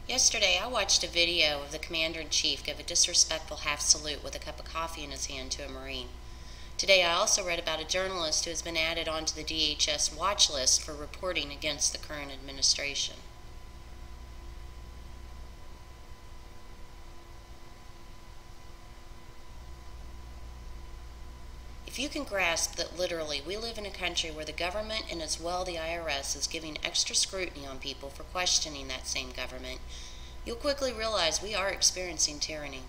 Yesterday, I watched a video of the Commander-in-Chief give a disrespectful half salute with a cup of coffee in his hand to a Marine. Today, I also read about a journalist who has been added onto the DHS watch list for reporting against the current administration. If you can grasp that literally we live in a country where the government and as well the IRS is giving extra scrutiny on people for questioning that same government, you'll quickly realize we are experiencing tyranny.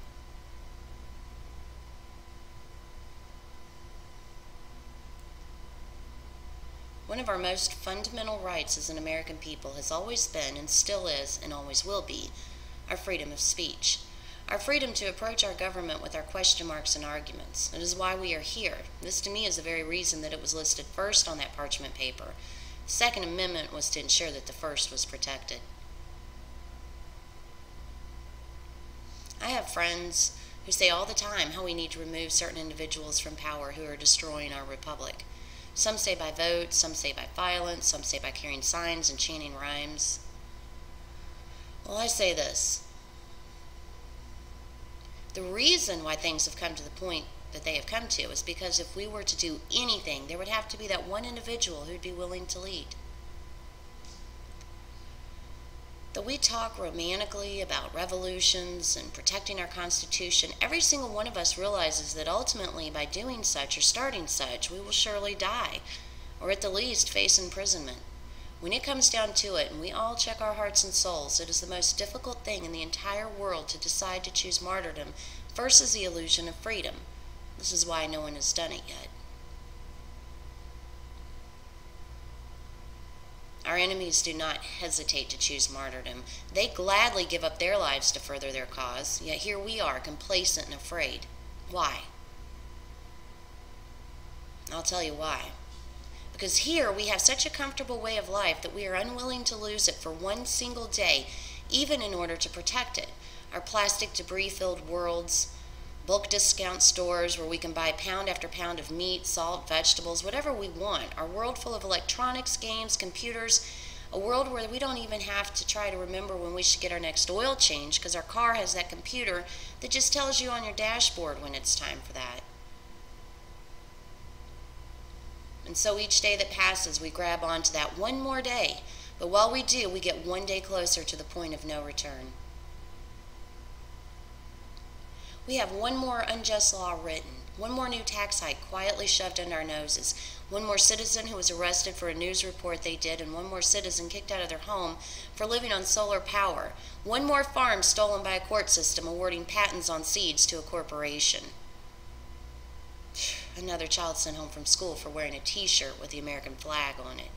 One of our most fundamental rights as an American people has always been and still is and always will be our freedom of speech. Our freedom to approach our government with our question marks and arguments. It is why we are here. This to me is the very reason that it was listed first on that parchment paper. The Second Amendment was to ensure that the first was protected. I have friends who say all the time how we need to remove certain individuals from power who are destroying our republic. Some say by vote, some say by violence, some say by carrying signs and chanting rhymes. Well, I say this. The reason why things have come to the point that they have come to is because if we were to do anything, there would have to be that one individual who'd be willing to lead. Though we talk romantically about revolutions and protecting our Constitution, every single one of us realizes that ultimately by doing such or starting such, we will surely die, or at the least face imprisonment. When it comes down to it, and we all check our hearts and souls, it is the most difficult thing in the entire world to decide to choose martyrdom versus the illusion of freedom. This is why no one has done it yet. Our enemies do not hesitate to choose martyrdom. They gladly give up their lives to further their cause, yet here we are, complacent and afraid. Why? I'll tell you why. Because here we have such a comfortable way of life that we are unwilling to lose it for one single day, even in order to protect it. Our plastic debris-filled worlds, bulk discount stores where we can buy pound after pound of meat, salt, vegetables, whatever we want. Our world full of electronics, games, computers, a world where we don't even have to try to remember when we should get our next oil change because our car has that computer that just tells you on your dashboard when it's time for that. And so each day that passes, we grab onto that one more day. But while we do, we get one day closer to the point of no return. We have one more unjust law written, one more new tax hike quietly shoved under our noses, one more citizen who was arrested for a news report they did, and one more citizen kicked out of their home for living on solar power, one more farm stolen by a court system awarding patents on seeds to a corporation. Another child sent home from school for wearing a t-shirt with the American flag on it.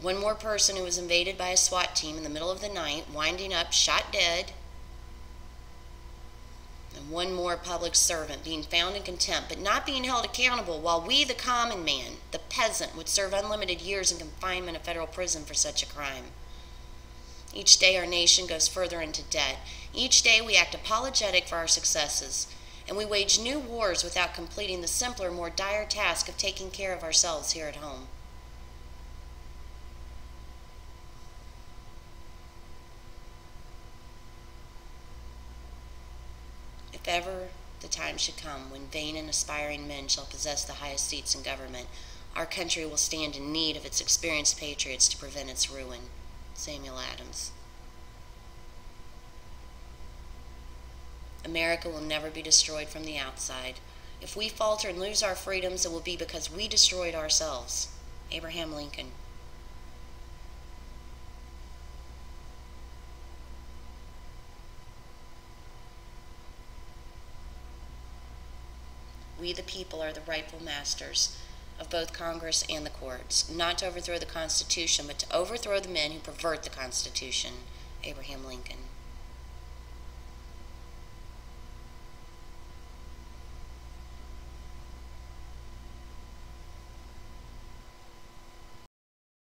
One more person who was invaded by a SWAT team in the middle of the night, winding up, shot dead. And one more public servant being found in contempt, but not being held accountable, while we, the common man, the peasant, would serve unlimited years in confinement in federal prison for such a crime. Each day our nation goes further into debt. Each day we act apologetic for our successes. And we wage new wars without completing the simpler, more dire task of taking care of ourselves here at home. If ever the time should come when vain and aspiring men shall possess the highest seats in government, our country will stand in need of its experienced patriots to prevent its ruin. Samuel Adams. America will never be destroyed from the outside. If we falter and lose our freedoms, it will be because we destroyed ourselves. Abraham Lincoln. We, the people, are the rightful masters of both Congress and the courts, not to overthrow the Constitution, but to overthrow the men who pervert the Constitution. Abraham Lincoln.